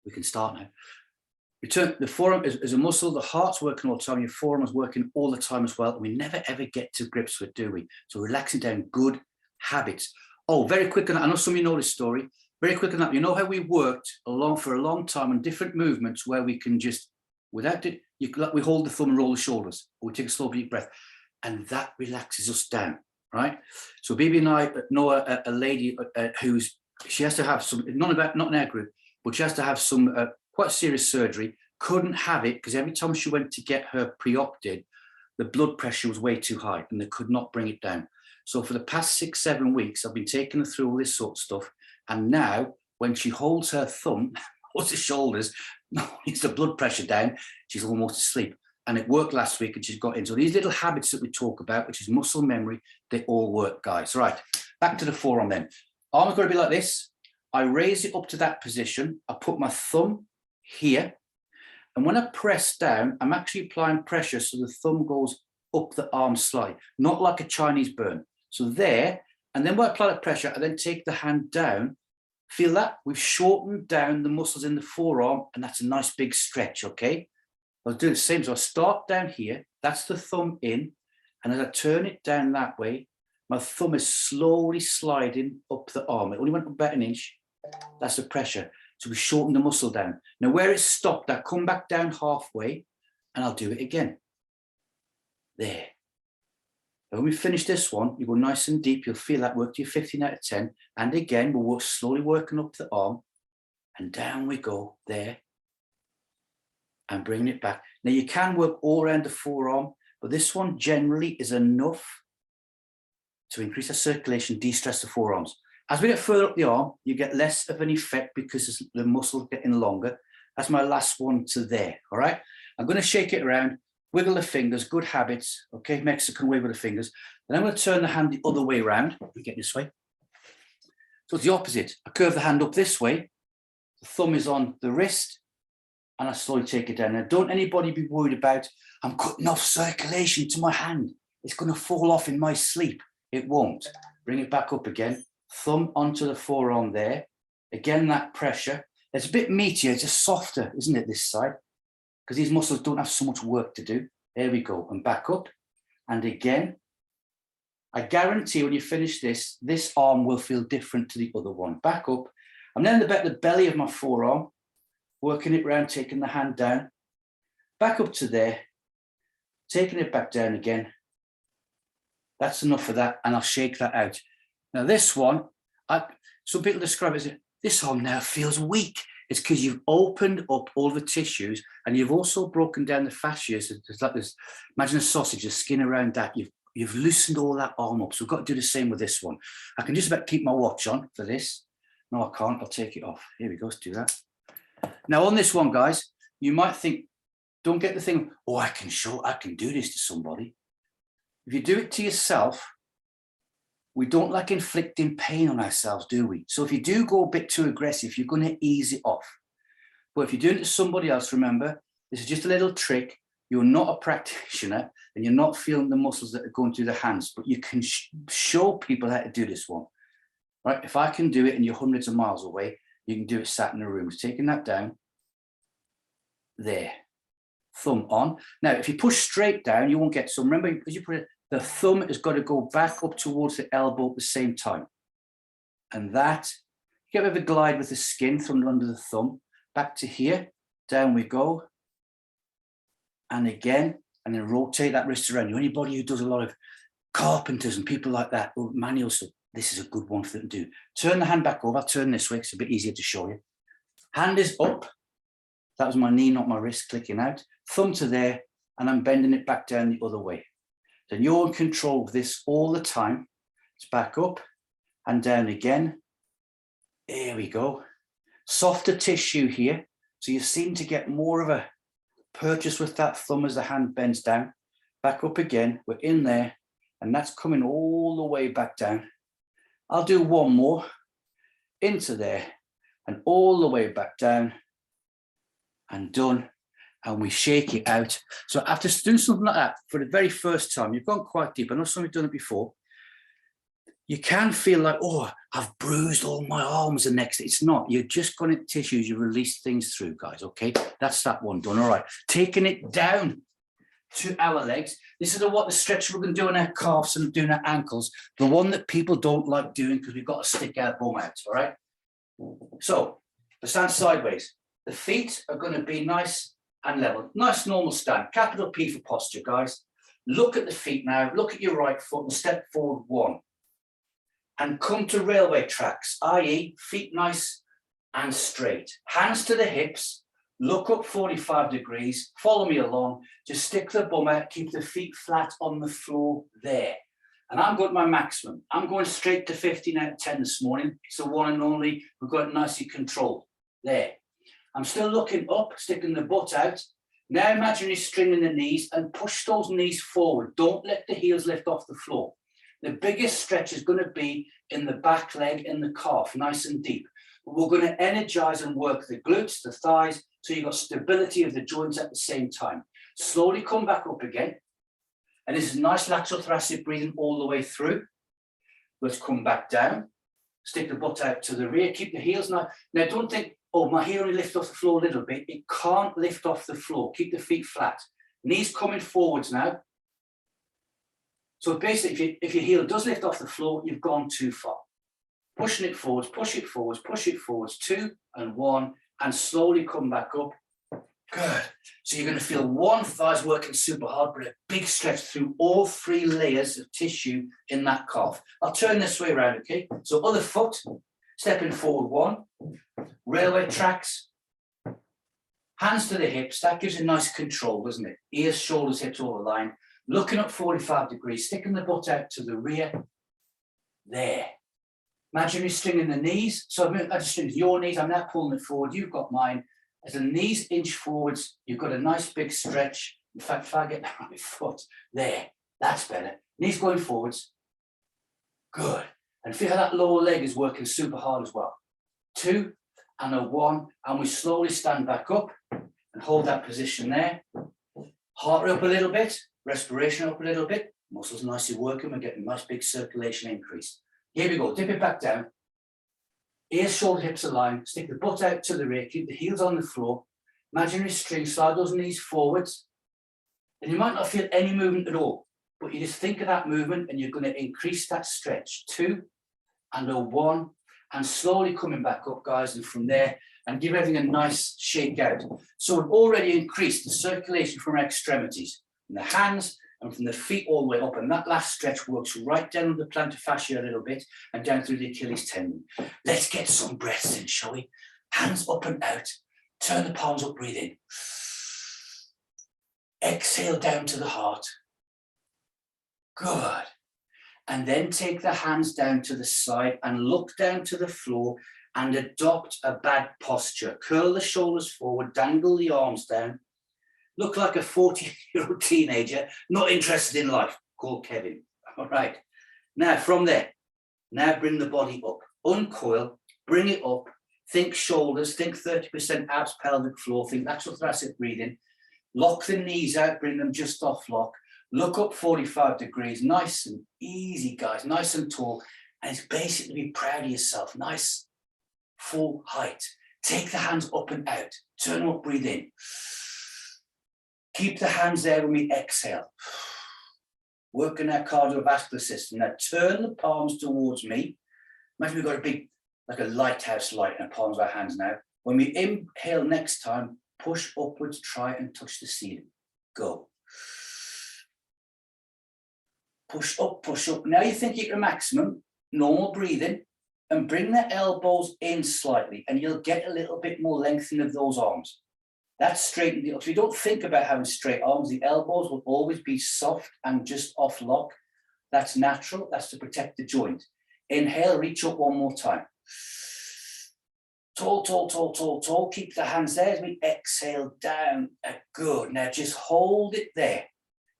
We can start now. Return, the forearm is a muscle, the heart's working all the time, your forearm is working all the time as well. We never ever get to grips with it, do we? So relaxing down, good habits. Oh, very quick on that. I know some of you know this story. Very quick on that. You know how we worked for a long time on different movements where we can just, without it, we hold the thumb and roll the shoulders, or we take a slow deep breath, and that relaxes us down, right? So Bibi and I know a lady she has to have some, not in our group, but she has to have some quite serious surgery. Couldn't have it because every time she went to get her pre-op did, the blood pressure was way too high and they could not bring it down. So for the past 6-7 weeks, I've been taking her through all this sort of stuff. And now when she holds her thumb, holds her shoulders, it's the blood pressure down, she's almost asleep. And it worked last week and she's got in. So these little habits that we talk about, which is muscle memory, they all work, guys. Right, back to the forearm then. Arm's got to be like this. I raise it up to that position. I put my thumb here. And when I press down, I'm actually applying pressure so the thumb goes up the arm slightly, not like a Chinese burn. So there, and then when I apply that pressure, I then take the hand down. Feel that? We've shortened down the muscles in the forearm, and that's a nice big stretch, okay? I'll do the same. So I start down here, that's the thumb in, and as I turn it down that way, my thumb is slowly sliding up the arm. It only went up about an inch. That's the pressure. So we shorten the muscle down. Now where it's stopped, I come back down halfway, and I'll do it again. There. And when we finish this one, you go nice and deep. You'll feel that work to your 15 out of 10. And again, we'll work slowly working up the arm. And down we go, there. And bringing it back. Now you can work all around the forearm, but this one generally is enough to increase the circulation, de-stress the forearms. As we get further up the arm, you get less of an effect because the muscle's getting longer. That's my last one to there, all right? I'm going to shake it around. Wiggle the fingers, good habits, okay? Mexican wiggle the fingers. Then I'm going to turn the hand the other way around. Get this way. So it's the opposite. I curve the hand up this way. The thumb is on the wrist, and I slowly take it down. Now, don't anybody be worried about, I'm cutting off circulation to my hand. It's going to fall off in my sleep. It won't. Bring it back up again. Thumb onto the forearm there. Again, that pressure. It's a bit meatier, it's just softer, isn't it, this side? Because these muscles don't have so much work to do. There we go, and back up. And again, I guarantee when you finish this, this arm will feel different to the other one. Back up. I'm then about the belly of my forearm, working it round, taking the hand down. Back up to there, taking it back down again. That's enough of that, and I'll shake that out. Now this one, some people describe it as, this arm now feels weak. It's because you've opened up all the tissues and you've also broken down the fascias. There's like this, imagine a sausage, the skin around that. You've loosened all that arm up. So we've got to do the same with this one. I can just about keep my watch on for this. No, I can't. I'll take it off. Here we go. Let's do that. Now on this one, guys, you might think, don't get the thing, oh, I can do this to somebody. If you do it to yourself, we don't like inflicting pain on ourselves, do we? So if you do go a bit too aggressive, you're going to ease it off. But if you're doing it to somebody else, remember, this is just a little trick. You're not a practitioner and you're not feeling the muscles that are going through the hands, but you can show people how to do this one, right? If I can do it and you're hundreds of miles away, you can do it sat in a room. Taking that down, there, thumb on. Now, if you push straight down, you won't get some. Remember, because you put it, the thumb has got to go back up towards the elbow at the same time. And that, you get a bit of a glide with the skin from under the thumb, back to here, down we go. And again, and then rotate that wrist around. Anybody who does a lot of carpenters and people like that, or manual stuff, this is a good one for them to do. Turn the hand back over, I'll turn this way, it's a bit easier to show you. Hand is up, that was my knee, not my wrist clicking out. Thumb to there, and I'm bending it back down the other way. Then you're in control of this all the time. It's back up and down again. There we go. Softer tissue here. So you seem to get more of a purchase with that thumb as the hand bends down. Back up again. We're in there. And that's coming all the way back down. I'll do one more. Into there. And all the way back down. And done. And we shake it out. So after doing something like that for the very first time, you've gone quite deep. I know some of you have done it before. You can feel like, oh, I've bruised all my arms and next. It's not. You're just going to tissues. You release things through, guys. Okay, that's that one done. All right, taking it down to our legs. This is what the stretch we're going to do on our calves and doing our ankles. The one that people don't like doing because we've got to stick our bum out. All right. So we stand sideways. The feet are going to be nice and level. Nice normal stand. Capital P for posture, guys. Look at the feet now. Look at your right foot and step forward one. And come to railway tracks, i.e. feet nice and straight. Hands to the hips. Look up 45 degrees. Follow me along. Just stick the bum out. Keep the feet flat on the floor there. And I'm going to my maximum. I'm going straight to 15 out of 10 this morning. It's the one and only. We've got it nicely controlled. There. I'm still looking up, sticking the butt out. Now imagine you're stringing the knees and push those knees forward. Don't let the heels lift off the floor. The biggest stretch is going to be in the back leg and the calf, nice and deep. But we're going to energize and work the glutes, the thighs, so you've got stability of the joints at the same time. Slowly come back up again. And this is nice lateral thoracic breathing all the way through. Let's come back down. Stick the butt out to the rear. Keep the heels now. Now don't think, oh, my heel only lifts off the floor a little bit. It can't lift off the floor. Keep the feet flat. Knees coming forwards now. So basically, if your heel does lift off the floor, you've gone too far. Pushing it forwards, push it forwards, push it forwards. 2 and 1, and slowly come back up. Good. So you're going to feel one thigh's working super hard, but a big stretch through all 3 layers of tissue in that calf. I'll turn this way around, okay? So other foot, stepping forward 1, railway tracks, hands to the hips. That gives you nice control, doesn't it? Ears, shoulders, hips all aligned. Looking up 45 degrees, sticking the butt out to the rear. There. Imagine you're stringing the knees. So I just string your knees. I'm now pulling it forward. You've got mine. As the knees inch forwards, you've got a nice big stretch. In fact, if I get the right foot, there. That's better. Knees going forwards. Good. And feel how that lower leg is working super hard as well. 2 and a 1. And we slowly stand back up and hold that position there. Heart rate up a little bit. Respiration up a little bit. Muscles nicely working. We're getting a nice big circulation increase. Here we go. Dip it back down. Ears, shoulder, hips aligned. Stick the butt out to the rear. Keep the heels on the floor. Imaginary string. Slide those knees forwards. And you might not feel any movement at all, but you just think of that movement and you're going to increase that stretch. 2 and a 1. And slowly coming back up, guys. And from there, and give everything a nice shake out. So we've already increased the circulation from our extremities. From the hands and from the feet all the way up. And that last stretch works right down the plantar fascia a little bit and down through the Achilles tendon. Let's get some breaths in, shall we? Hands up and out. Turn the palms up, breathe in. Exhale down to the heart. Good. And then take the hands down to the side and look down to the floor and adopt a bad posture. Curl the shoulders forward, dangle the arms down. Look like a 40-year-old teenager, not interested in life, called Kevin. All right. Now, from there, now bring the body up. Uncoil, bring it up. Think shoulders, think 30% abs, pelvic floor, think lateral thoracic breathing. Lock the knees out, bring them just off lock. Look up 45 degrees, nice and easy, guys, nice and tall. And it's basically be proud of yourself, nice, full height. Take the hands up and out. Turn them up, breathe in. Keep the hands there when we exhale. Working that cardiovascular system. Now turn the palms towards me. Imagine we've got a big, like a lighthouse light in the palms of our hands now. When we inhale next time, push upwards, try and touch the ceiling. Go. Push up, push up. Now you think you're at maximum, normal breathing, and bring the elbows in slightly, and you'll get a little bit more lengthening of those arms. That's straight. If you don't think about having straight arms, the elbows will always be soft and just off lock. That's natural. That's to protect the joint. Inhale, reach up one more time. Tall, tall, tall, tall, tall. Keep the hands there as we exhale down. Good. Now just hold it there.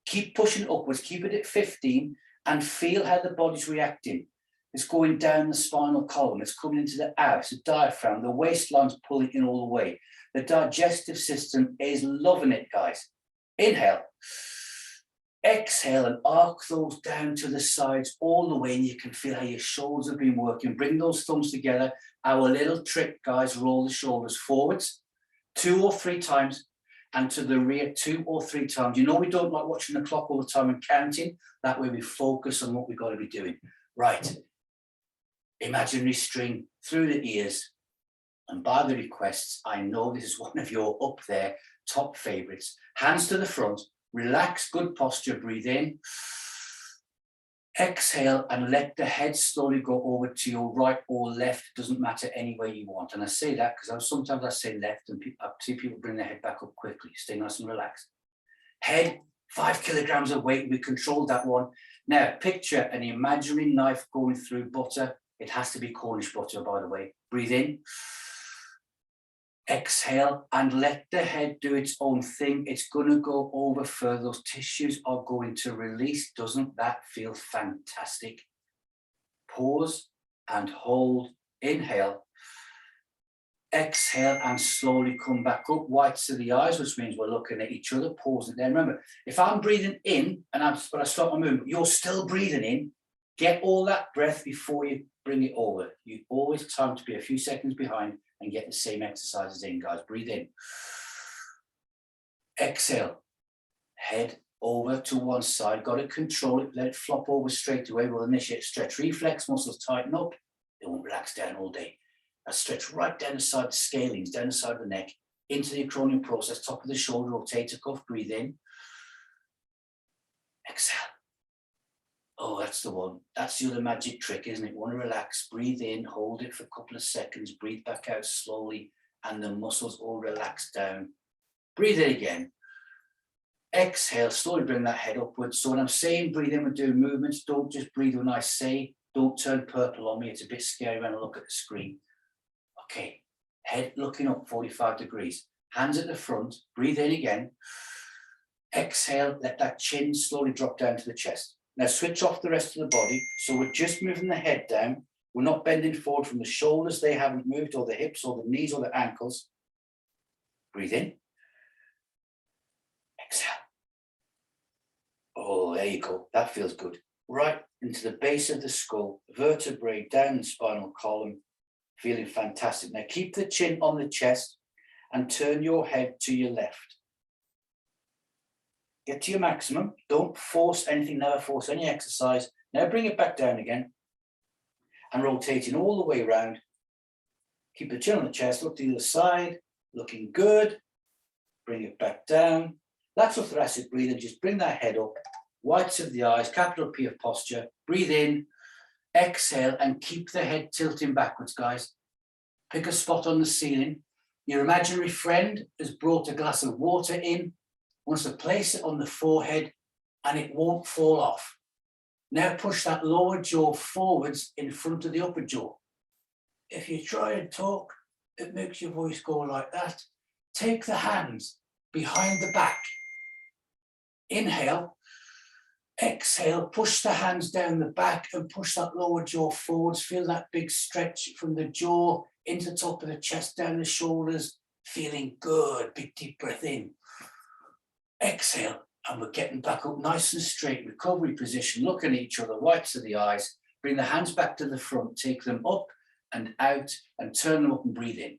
Keep pushing upwards. Keep it at 15 and feel how the body's reacting. It's going down the spinal column. It's coming into the abs, the diaphragm, the waistline's pulling in all the way. The digestive system is loving it, guys. Inhale. Exhale and arc those down to the sides all the way, and you can feel how your shoulders have been working. Bring those thumbs together. Our little trick, guys, roll the shoulders forwards 2 or 3 times and to the rear 2 or 3 times. You know, we don't like watching the clock all the time and counting. That way we focus on what we've got to be doing. Right. Imaginary string through the ears. And by the requests, I know this is one of your up there top favorites. Hands to the front. Relax, good posture, breathe in. Exhale and let the head slowly go over to your right or left. It doesn't matter any way you want. And I say that because sometimes I say left and I see people bring their head back up quickly. Stay nice and relaxed. Head, 5 kilograms of weight. We controlled that one. Now picture an imaginary knife going through butter. It has to be Cornish butter, by the way. Breathe in. Exhale and let the head do its own thing. It's going to go over further. Those tissues are going to release. Doesn't that feel fantastic? Pause and hold. Inhale. Exhale and slowly come back up. Whites of the eyes, which means we're looking at each other. Pause it there. Remember, if I'm breathing in and I stop my movement, you're still breathing in. Get all that breath before you bring it over. You always time to be a few seconds behind and get the same exercises in, guys. Breathe in. Exhale. Head over to one side. Got to control it. Let it flop over straight away. We'll initiate stretch. Reflex muscles tighten up. They won't relax down all day. I stretch right down the side of the scalenes, down the side of the neck, into the acromion process, top of the shoulder, rotator cuff. Breathe in. Exhale. Oh, that's the one. That's the other magic trick, isn't it? You want to relax, breathe in, hold it for a couple of seconds, breathe back out slowly, and the muscles all relax down. Breathe in again. Exhale, slowly bring that head upwards. So when I'm saying breathe in, we're doing movements. Don't just breathe when I say. Don't turn purple on me. It's a bit scary when I look at the screen. Okay, head looking up 45 degrees. Hands at the front. Breathe in again. Exhale, let that chin slowly drop down to the chest. Now switch off the rest of the body. So we're just moving the head down. We're not bending forward from the shoulders. They haven't moved, or the hips or the knees or the ankles. Breathe in. Exhale. Oh, there you go. That feels good. Right into the base of the skull, vertebrae down the spinal column. Feeling fantastic. Now keep the chin on the chest and turn your head to your left. Get to your maximum. Don't force anything, never force any exercise. Now bring it back down again and rotating all the way around. Keep the chin on the chest, look to the other side, looking good. Bring it back down. Lateral thoracic breathing, just bring that head up. Whites of the eyes, capital P of posture. Breathe in, exhale, and keep the head tilting backwards, guys. Pick a spot on the ceiling. Your imaginary friend has brought a glass of water in. Wants to place it on the forehead and it won't fall off. Now push that lower jaw forwards in front of the upper jaw. If you try and talk, it makes your voice go like that. Take the hands behind the back. Inhale. Exhale, push the hands down the back and push that lower jaw forwards. Feel that big stretch from the jaw into the top of the chest, down the shoulders. Feeling good. Big deep breath in. Exhale, and we're getting back up nice and straight, recovery position, looking at each other, whites of the eyes. Bring the hands back to the front, take them up and out and turn them up and breathe in.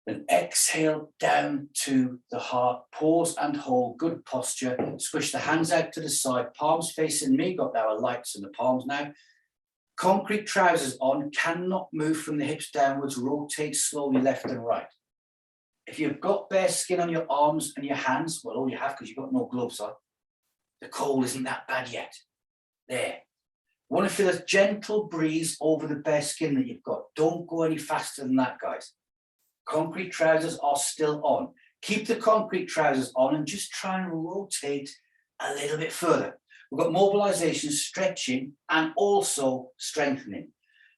Then exhale down to the heart, pause and hold, good posture. Squish the hands out to the side, palms facing me, got our lights in the palms now. Concrete trousers on, cannot move from the hips downwards, rotate slowly left and right. If you've got bare skin on your arms and your hands, well, all you have because you've got no gloves on, the cold isn't that bad yet. There. Want to feel a gentle breeze over the bare skin that you've got. Don't go any faster than that, guys. Concrete trousers are still on. Keep the concrete trousers on and just try and rotate a little bit further. We've got mobilization, stretching, and also strengthening.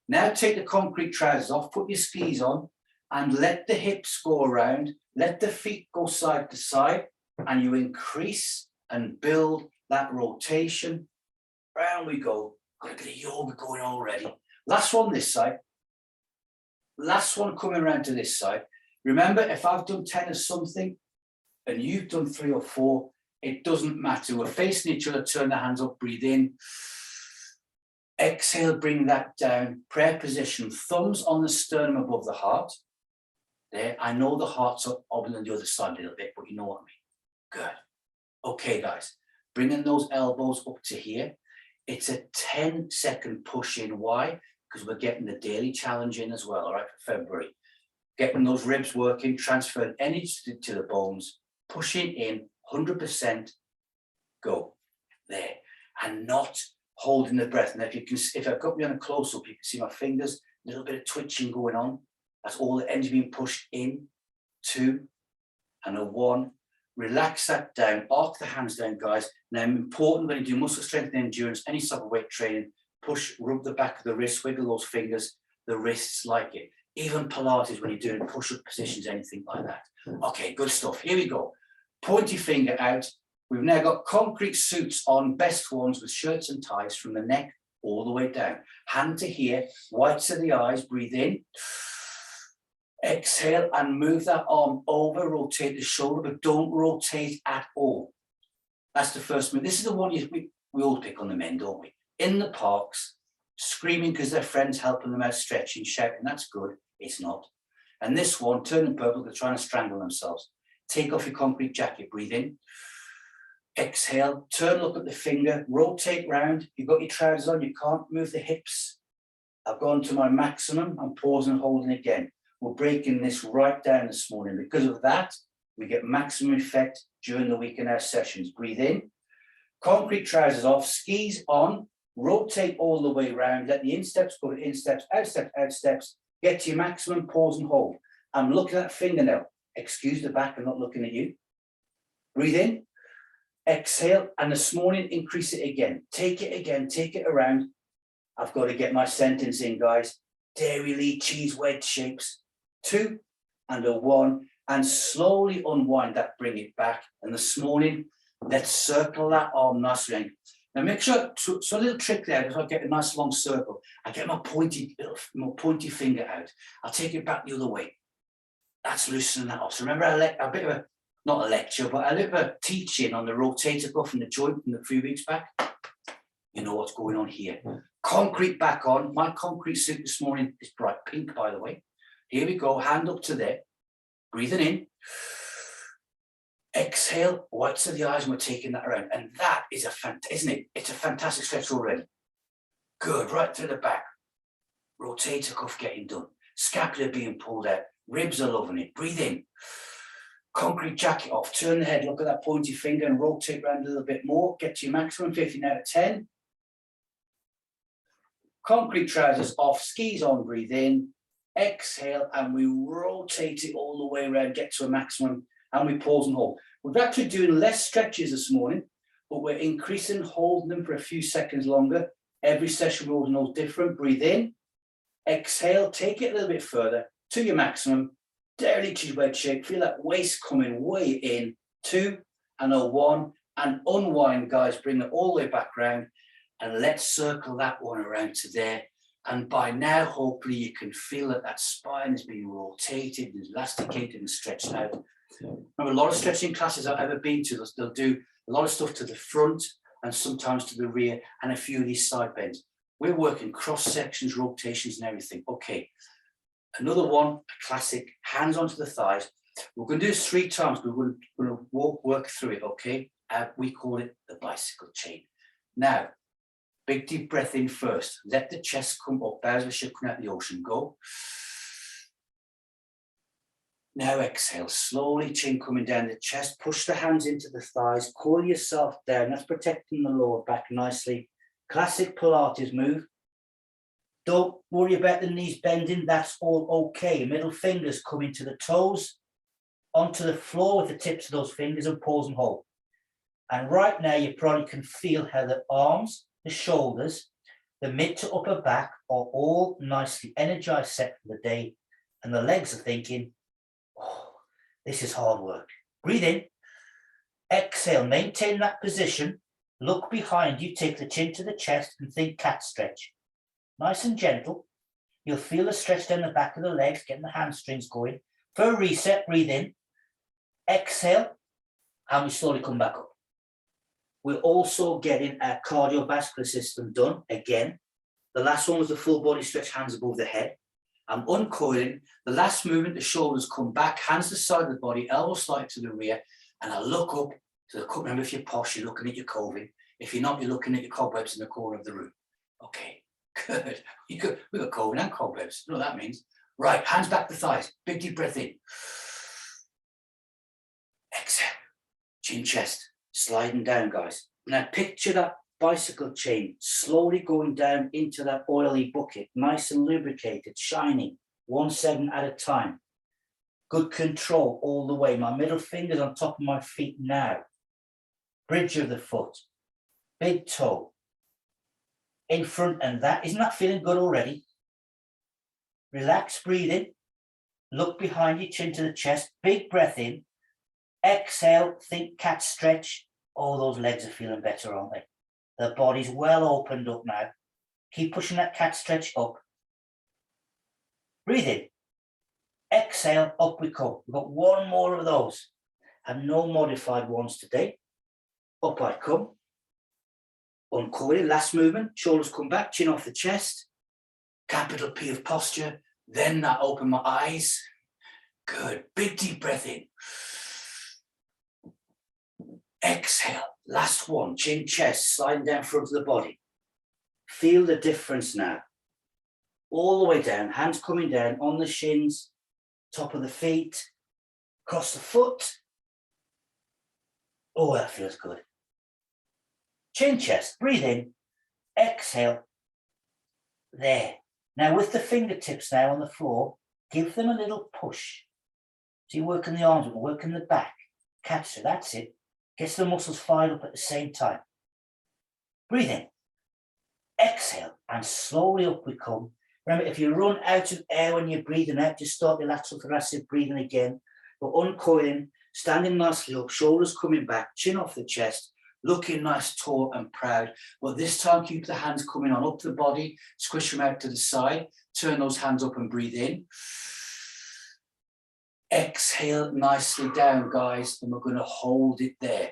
Now take the concrete trousers off, put your skis on, and let the hips go around, let the feet go side to side, and you increase and build that rotation. Round we go. Got a bit of yoga going already. Last one this side. Last one coming around to this side. Remember, if I've done 10 of something and you've done 3 or 4, It doesn't matter. We're facing each other, turn the hands up, breathe in. Exhale, bring that down. Prayer position, thumbs on the sternum above the heart. There, I know the heart's up on the other side a little bit, but you know what I mean. Good. Okay, guys, bringing those elbows up to here. It's a 10-second push in. Why? Because we're getting the daily challenge in as well, all right, for February. Getting those ribs working, transferring energy to the bones, pushing in 100%. Go. There. And not holding the breath. Now, if I've got me on a close-up, you can see my fingers, a little bit of twitching going on. That's all the energy being pushed in, 2, and a 1. Relax that down, arc the hands down, guys. Now, important when you do muscle strength and endurance, any sort of weight training, push, rub the back of the wrist, wiggle those fingers, the wrists like it. Even Pilates, when you're doing push-up positions, anything like that. Okay, good stuff. Here we go. Pointy finger out. We've now got concrete suits on, best ones with shirts and ties from the neck all the way down. Hand to here, whites of the eyes, breathe in. Exhale and move that arm over, rotate the shoulder, but don't rotate at all. That's the first one. This is the one we all pick on the men, don't we? In the parks, screaming because their friends helping them out, stretching, shouting, that's good. It's not. And this one, turning purple, they're trying to strangle themselves. Take off your concrete jacket, breathe in. Exhale, turn, look at the finger, rotate round. You've got your trousers on, you can't move the hips. I've gone to my maximum, I'm pausing and holding again. We're breaking this right down this morning. Because of that, we get maximum effect during the week in our sessions. Breathe in, concrete trousers off, skis on, rotate all the way around, let the insteps go to insteps, outsteps, outsteps, get to your maximum, pause and hold. I'm looking at that fingernail. Excuse the back, I'm not looking at you. Breathe in. Exhale, and this morning, increase it again. Take it around. I've got to get my sentence in, guys. Dairy Lee cheese wedge shapes. 2 and a 1, and slowly unwind that, bring it back. And this morning, let's circle that arm nicely. Now make sure, so a little trick there, if I get a nice long circle, I get my pointy finger out. I'll take it back the other way. That's loosening that off. So remember, a bit of a, not a lecture, but a little bit of teaching on the rotator cuff and the joint from a few weeks back. You know what's going on here. Concrete back on. My concrete suit this morning is bright pink, by the way. Here we go, hand up to there. Breathing in. Exhale, whites of the eyes, and we're taking that around. And that is isn't it? It's a fantastic stretch already. Good, right to the back. Rotator cuff getting done. Scapula being pulled out. Ribs are loving it. Breathe in. Concrete jacket off. Turn the head, look at that pointy finger and rotate around a little bit more. Get to your maximum, 15 out of 10. Concrete trousers off, skis on, breathe in. Exhale, and we rotate it all the way around, get to a maximum, and we pause and hold. We're actually doing less stretches this morning, but we're increasing, holding them for a few seconds longer. Every session we're holding those different. Breathe in. Exhale, take it a little bit further to your maximum. Dairy cheese wedge shape. Feel that waist coming way in. 2 and a 1. And unwind, guys. Bring it all the way back round. And let's circle that one around to there. And by now, hopefully, you can feel that that spine is being rotated, and elasticated, and stretched out. Remember, a lot of stretching classes I've ever been to, they'll do a lot of stuff to the front and sometimes to the rear, and a few of these side bends. We're working cross sections, rotations, and everything. Okay. Another one, a classic, hands onto the thighs. We're going to do this 3 times. We're going to work through it, okay? We call it the bicycle chain. Now, big deep breath in first. Let the chest come up as a ship coming out the ocean. Go. Now exhale, slowly, chin coming down the chest. Push the hands into the thighs. Coil yourself down. That's protecting the lower back nicely. Classic Pilates move. Don't worry about the knees bending. That's all okay. Middle fingers coming to the toes, onto the floor with the tips of those fingers, and pause and hold. And right now, you probably can feel how the arms, the shoulders, the mid to upper back are all nicely energized, set for the day. And the legs are thinking, oh, this is hard work. Breathe in. Exhale, maintain that position. Look behind you, take the chin to the chest and think cat stretch. Nice and gentle. You'll feel the stretch down the back of the legs, getting the hamstrings going. For a reset, breathe in. Exhale, and we slowly come back up. We're also getting our cardiovascular system done again. The last one was the full body stretch, hands above the head. I'm uncoiling. The last movement, the shoulders come back, hands to the side of the body, elbows slightly to the rear, and I look up to the, remember, if you're posh, you're looking at your coving. If you're not, you're looking at your cobwebs in the corner of the room. Okay, good. We've got coving and cobwebs. You know what that means. Right, hands back to thighs. Big deep breath in. Exhale. Chin, chest. Sliding down, guys. Now picture that bicycle chain slowly going down into that oily bucket, nice and lubricated, shining, 1 second at a time. Good control all the way. My middle finger's on top of my feet now. Bridge of the foot, big toe, in front, and that, isn't that feeling good already? Relax, breathe in, look behind you, chin to the chest, big breath in, exhale, think cat stretch. Oh, those legs are feeling better, aren't they? The body's well opened up now. Keep pushing that cat stretch up. Breathe in. Exhale, up we come. We've got one more of those. And no modified ones today. Up I come. Uncoiling, last movement. Shoulders come back, chin off the chest. Capital P of posture. Then I open my eyes. Good. Big deep breath in. Exhale. Last one, chin, chest, sliding down front of the body. Feel the difference now. All the way down, hands coming down on the shins, top of the feet, across the foot. Oh, that feels good. Chin, chest, breathe in, exhale. There. Now with the fingertips now on the floor, give them a little push. So you're working the arms, working the back. Catch it, that's it. Gets the muscles fired up at the same time. Breathe in. Exhale, and slowly up we come. Remember, if you run out of air when you're breathing out, just start the lateral thoracic breathing again. But uncoiling, standing nicely up, shoulders coming back, chin off the chest, looking nice, tall and proud. But this time, keep the hands coming on up the body, squish them out to the side, turn those hands up and breathe in. Exhale nicely down, guys, and we're going to hold it there.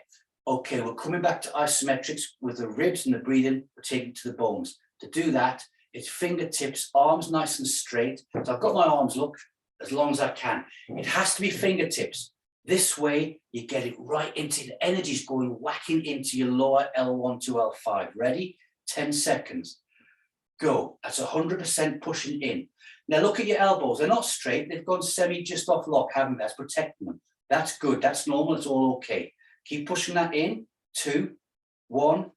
Okay, we're coming back to isometrics with the ribs and the breathing. We're taking it to the bones. To do that, it's fingertips, arms nice and straight. So I've got my arms, look, as long as I can. It has to be fingertips. This way, you get it right into the energy's going, whacking into your lower L1 to L5. Ready? 10 seconds. Go. That's 100% pushing in. Now look at your elbows. They're not straight. They've gone semi just off lock, haven't they? That's protecting them. That's good. That's normal. It's all okay. Keep pushing that in. 2, 1.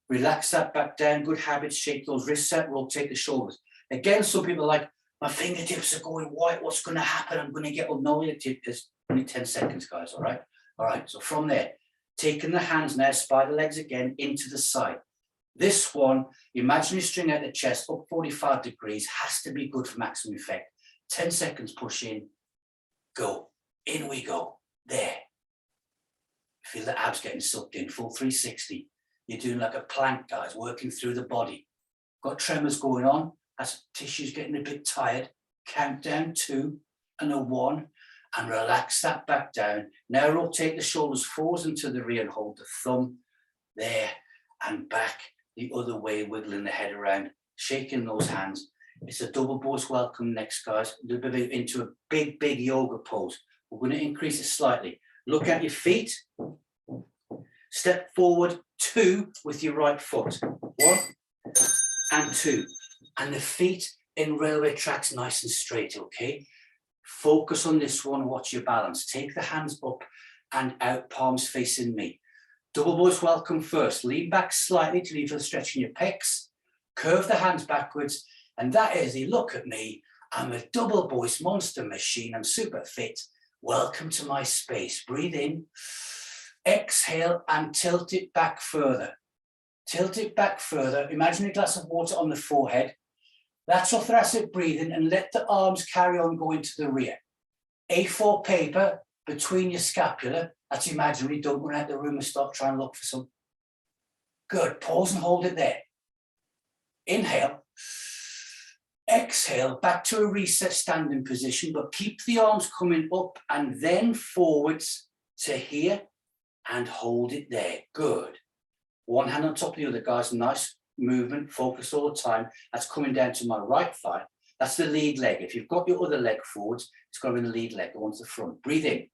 Relax that back down. Good habits. Shake those wrists out. Rotate the shoulders. Again, some people are like, my fingertips are going white. What's going to happen? I'm going to get, oh no, it's only 10 seconds, guys. All right. All right. So from there, taking the hands now, spider legs again into the side. This one, imaginary string out the chest, up 45 degrees, has to be good for maximum effect. 10 seconds, push in, go. In we go. There. Feel the abs getting sucked in, full 360. You're doing like a plank, guys, working through the body. Got tremors going on, as tissue's getting a bit tired. Count down 2 and a 1, and relax that back down. Now rotate the shoulders forwards and to the rear and hold the thumb there and back. The other way, wiggling the head around, shaking those hands. It's a double boys welcome next, guys. A little bit into a big, big yoga pose. We're going to increase it slightly. Look at your feet. Step forward 2 with your right foot. 1 and 2. And the feet in railway tracks nice and straight, okay? Focus on this one, watch your balance. Take the hands up and out, palms facing me. Double boys welcome first. Lean back slightly till you feel stretching your pecs. Curve the hands backwards. And that is the look at me. I'm a double boys monster machine. I'm super fit. Welcome to my space. Breathe in. Exhale and tilt it back further. Tilt it back further. Imagine a glass of water on the forehead. Lateral thoracic breathing and let the arms carry on going to the rear. A4 paper between your scapula. That's imaginary. Don't run out the room and stop trying to look for some. Good. Pause and hold it there. Inhale. Exhale. Back to a reset standing position, but keep the arms coming up and then forwards to here and hold it there. Good. One hand on top of the other, guys. Nice movement, focus all the time. That's coming down to my right thigh. That's the lead leg. If you've got your other leg forwards, it's got to be the lead leg, the one to the front. Breathe in.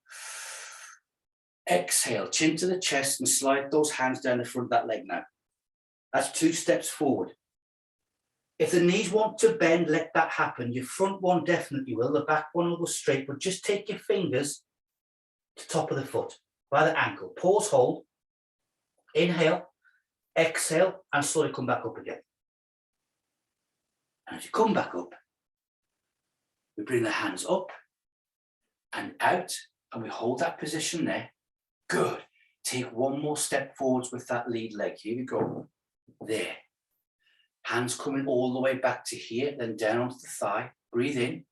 Exhale, chin to the chest and slide those hands down the front of that leg now. That's 2 steps forward. If the knees want to bend, let that happen. Your front one definitely will. The back one will go straight, but just take your fingers to top of the foot by the ankle. Pause, hold. Inhale, exhale, and slowly come back up again. And as you come back up, we bring the hands up and out, and we hold that position there. Good. Take one more step forwards with that lead leg. Here we go. There. Hands coming all the way back to here, then down onto the thigh. Breathe in.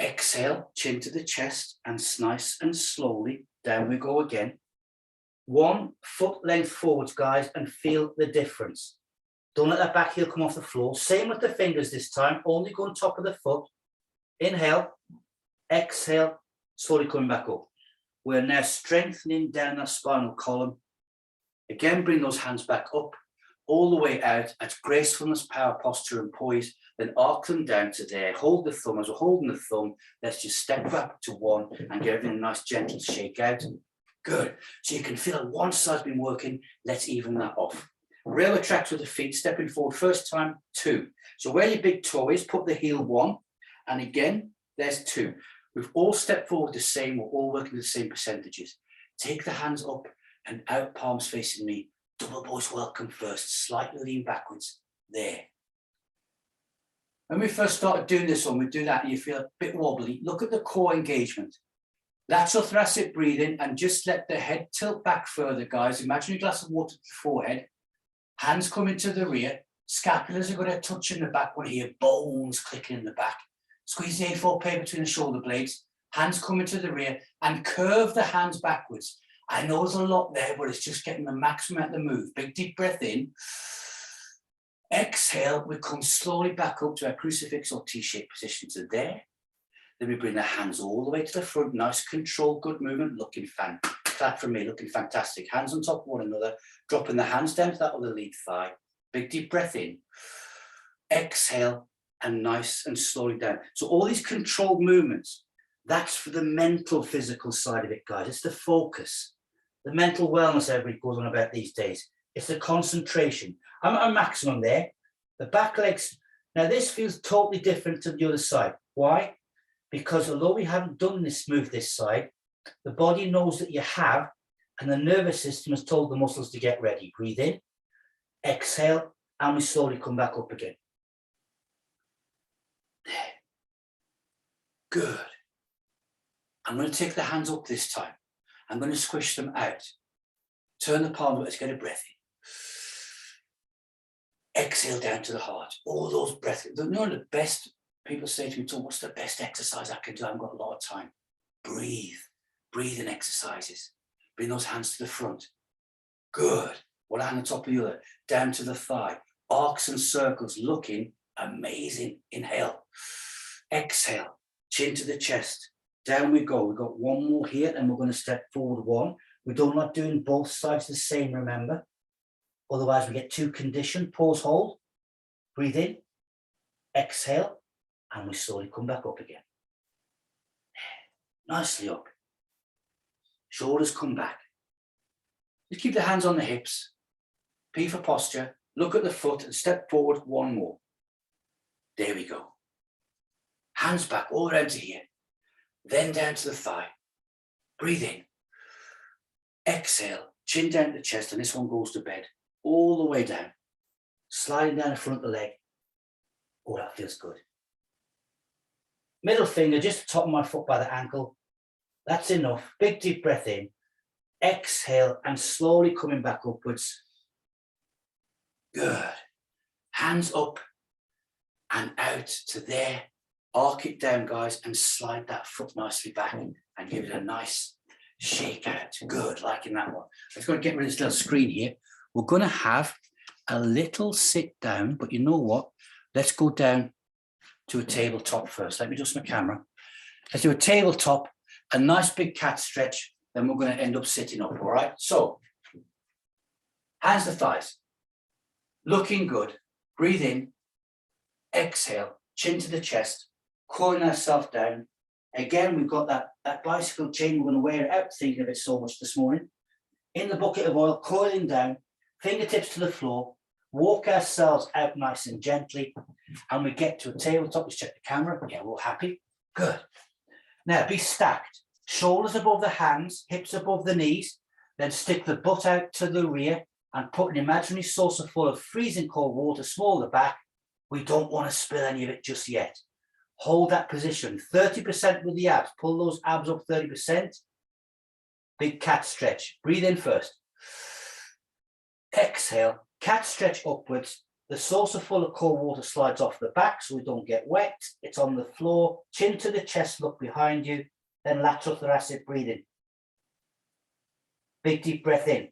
Exhale, chin to the chest, and nice and slowly, down we go again. 1 foot length forwards, guys, and feel the difference. Don't let that back heel come off the floor. Same with the fingers this time, only go on top of the foot. Inhale, exhale, slowly coming back up. We're now strengthening down that spinal column. Again, bring those hands back up, all the way out at gracefulness, power, posture, and poise. Then arc them down to there. Hold the thumb. As we're holding the thumb, let's just step back to 1 and give everything a nice gentle shake out. Good. So you can feel that one side's been working. Let's even that off. Railway tracks with the feet, stepping forward first time, 2. So where your big toe is, put the heel 1. And again, there's 2. We've all stepped forward the same. We're all working the same percentages. Take the hands up and out, palms facing me. Double voice welcome first. Slightly lean backwards. There. When we first started doing this one, we do that and you feel a bit wobbly. Look at the core engagement. Lateral thoracic breathing and just let the head tilt back further, guys. Imagine a glass of water to the forehead. Hands coming to the rear. Scapulars are going to touch in the back. One here, bones clicking in the back. Squeeze the A4 paper between the shoulder blades. Hands coming to the rear and curve the hands backwards. I know there's a lot there, but it's just getting the maximum out of the move. Big deep breath in. Exhale, we come slowly back up to our crucifix or T-shaped position to there. Then we bring the hands all the way to the front. Nice control, good movement, looking clap from me, looking fantastic. Hands on top of one another, dropping the hands down to that other lead thigh. Big deep breath in. Exhale, and nice and slowly down. So all these controlled movements, that's for the mental, physical side of it, guys. It's the focus. The mental wellness everybody goes on about these days. It's the concentration. I'm at a maximum there. The back legs, now this feels totally different to the other side. Why? Because although we haven't done this move this side, the body knows that you have, and the nervous system has told the muscles to get ready. Breathe in, exhale, and we slowly come back up again. There. Good. I'm going to take the hands up this time. I'm going to squish them out. Turn the palms, let's get a breath in. Exhale down to the heart. All those breaths. You know the best, people say to me, Tom, what's the best exercise I can do? I haven't got a lot of time. Breathe. Breathing exercises. Bring those hands to the front. Good. One hand on top of the other. Down to the thigh. Arcs and circles looking amazing. Inhale. Exhale. Chin to the chest. Down we go. We've got one more here and we're going to step forward 1. We don't like doing both sides the same, remember. Otherwise we get too conditioned. Pause, hold. Breathe in. Exhale. And we slowly come back up again. Nicely up. Shoulders come back. Just keep the hands on the hips. P for posture. Look at the foot and step forward 1 more. There we go. Hands back all around to here. Then down to the thigh. Breathe in. Exhale. Chin down to the chest, and this one goes to bed. All the way down. Sliding down the front of the leg. Oh, that feels good. Middle finger just the top of my foot by the ankle. That's enough. Big deep breath in. Exhale and slowly coming back upwards. Good. Hands up and out to there. Arc it down, guys, and slide that foot nicely back and give it a nice shake out. Good, liking that one. Let's go and get rid of this little screen here. We're going to have a little sit down, but you know what? Let's go down to a tabletop first. Let me adjust my camera. Let's do a tabletop, a nice big cat stretch, then we're going to end up sitting up, all right? So Hands to thighs. Looking good. Breathe in. Exhale. Chin to the chest. Coiling ourselves down. Again, we've got that bicycle chain. We're going to wear it out, thinking of it so much this morning. In the bucket of oil, coiling down. Fingertips to the floor. Walk ourselves out nice and gently. And we get to a tabletop. Let's check the camera. Yeah, we're all happy. Good. Now, be stacked. Shoulders above the hands, hips above the knees. Then stick the butt out to the rear and put an imaginary saucer full of freezing cold water, small the back. We don't want to spill any of it just yet. Hold that position, 30% with the abs. Pull those abs up 30%. Big cat stretch. Breathe in first. Exhale, cat stretch upwards. The saucer full of cold water slides off the back so we don't get wet. It's on the floor, chin to the chest, look behind you. Then lateral thoracic breathing. Big deep breath in.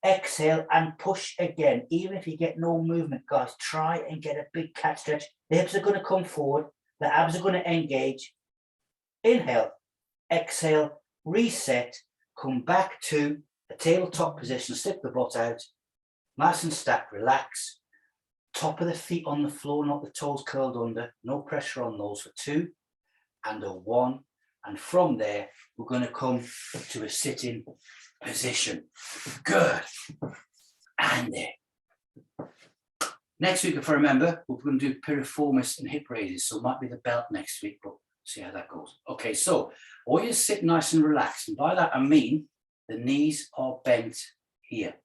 Exhale and push again. Even if you get no movement, guys, try and get a big cat stretch. The hips are going to come forward. The abs are going to engage. Inhale, exhale, reset, come back to a tabletop position, slip the butt out, nice and stacked, relax. Top of the feet on the floor, not the toes curled under, no pressure on those for 2 and a 1. And from there, we're going to come to a sitting position. Good. And there. Next week, if I remember, we're going to do piriformis and hip raises. So it might be the belt next week, but see how that goes. Okay, so I want you to sit nice and relaxed. And by that, I mean the knees are bent here.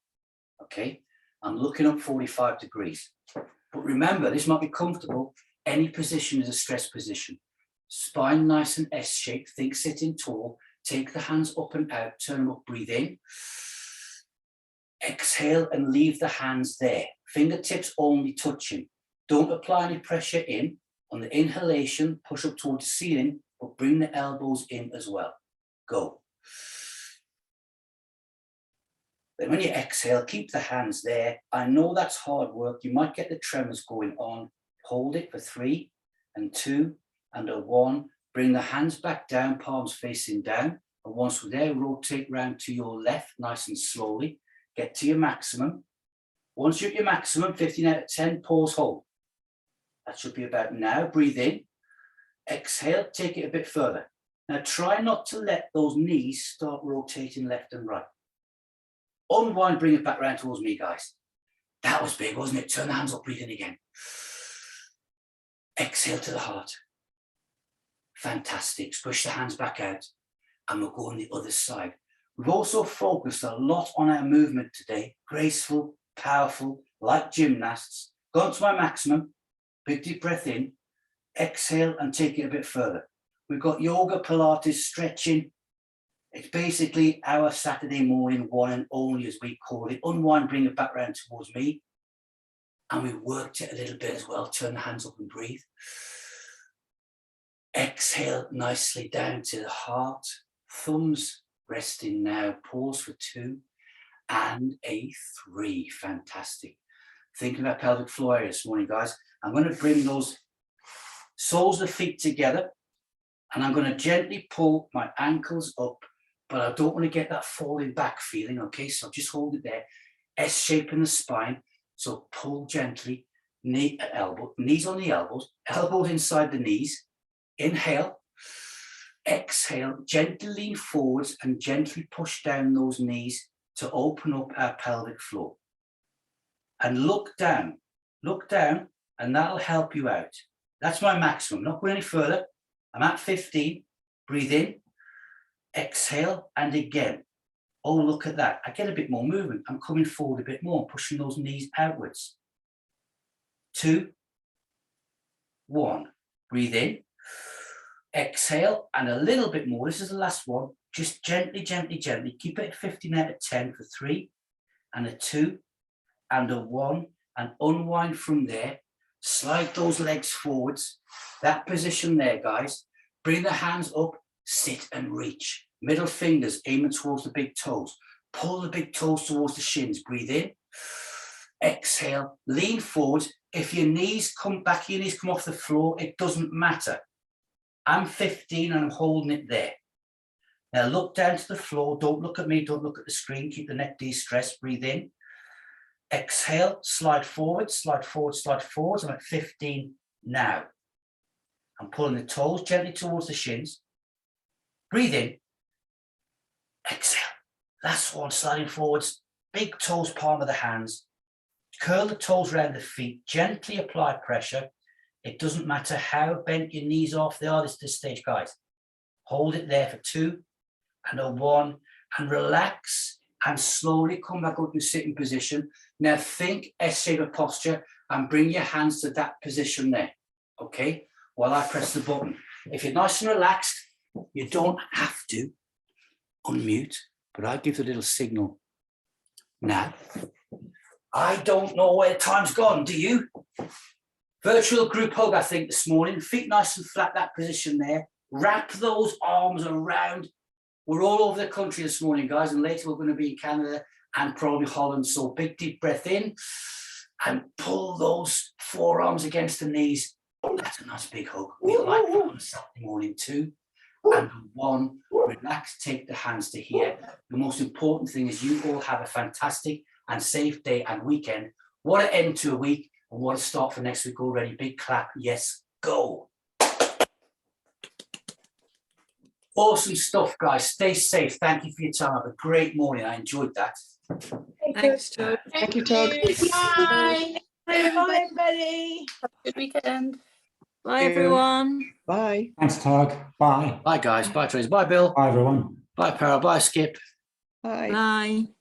Okay, I'm looking up 45 degrees. But remember, this might be comfortable. Any position is a stress position. Spine nice and S-shaped. Think sitting tall. Take the hands up and out. Turn them up. Breathe in. Exhale and leave the hands there. Fingertips only touching. Don't apply any pressure in. On the inhalation, push up towards the ceiling, but bring the elbows in as well. Go. Then when you exhale, keep the hands there. I know that's hard work. You might get the tremors going on. Hold it for 3 and 2 and a 1. Bring the hands back down, palms facing down. And once we're there, rotate round to your left, nice and slowly. Get to your maximum. Once you're at your maximum, 15 out of 10, pause, hold. That should be about now. Breathe in. Exhale, take it a bit further. Now try not to let those knees start rotating left and right. Unwind, bring it back round towards me, guys. That was big, wasn't it? Turn the hands up, breathe in again. Exhale to the heart. Fantastic. Push the hands back out. And we'll go on the other side. We've also focused a lot on our movement today. Graceful, powerful, like gymnasts. Gone to my maximum. Big deep breath in. Exhale and take it a bit further. We've got yoga, Pilates, stretching. It's basically our Saturday morning one and only, as we call it. Unwind, bring it back round towards me. And we worked it a little bit as well. Turn the hands up and breathe. Exhale nicely down to the heart. Thumbs resting now. Pause for 2 and a 3. Fantastic. Thinking about pelvic floor area this morning, guys. I'm going to bring those soles of the feet together. And I'm going to gently pull my ankles up. But I don't want to get that falling back feeling, okay? So just hold it there. S shape in the spine. So pull gently, knee at elbow, knees on the elbows, elbows inside the knees. Inhale, exhale, gently lean forwards and gently push down those knees to open up our pelvic floor. And look down, and that'll help you out. That's my maximum, not going any further. I'm at 15, breathe in. Exhale, and again. Oh, look at that. I get a bit more movement. I'm coming forward a bit more, pushing those knees outwards. 2, 1. Breathe in. Exhale, and a little bit more. This is the last one. Just gently, gently, gently. Keep it at 15 out of 10 for 3, and a 2, and a 1. And unwind from there. Slide those legs forwards. That position there, guys. Bring the hands up. Sit and reach. Middle fingers aiming towards the big toes. Pull the big toes towards the shins. Breathe in. Exhale. Lean forward. If your knees come back, your knees come off the floor, it doesn't matter. I'm 15 and I'm holding it there. Now look down to the floor. Don't look at me. Don't look at the screen. Keep the neck de-stressed. Breathe in. Exhale, slide forward, slide forward, slide forward. I'm at 15 now. I'm pulling the toes gently towards the shins. Breathe in. Exhale. Last one, sliding forwards. Big toes, palm of the hands. Curl the toes around the feet. Gently apply pressure. It doesn't matter how bent your knees are. If they are this stage, guys. Hold it there for 2 and a 1 and relax and slowly come back up to sitting position. Now think S-shape of posture and bring your hands to that position there, okay? While I press the button. If you're nice and relaxed, you don't have to unmute, but I give the little signal now. I don't know where time's gone, do you? Virtual group hug, I think, this morning. Feet nice and flat, that position there. Wrap those arms around. We're all over the country this morning, guys, and later we're going to be in Canada and probably Holland. So big deep breath in and pull those forearms against the knees. That's a nice big hug. We like that on a Saturday morning too. And 1, relax, take the hands to here. The most important thing is you all have a fantastic and safe day and weekend. What an end to a week and what a start for next week already. Big clap. Yes, go. Awesome stuff, guys. Stay safe. Thank you for your time. Have a great morning. I enjoyed that. Thanks, Tug. Thank you, Tug. Bye. Bye, everybody. Good weekend. Bye, you. everyone. Bye. Thanks, Tug. Bye. Bye, guys. Bye, Trace. Bye, Bill. Bye, everyone. Bye, Farrell. Bye, Skip. Bye. Bye.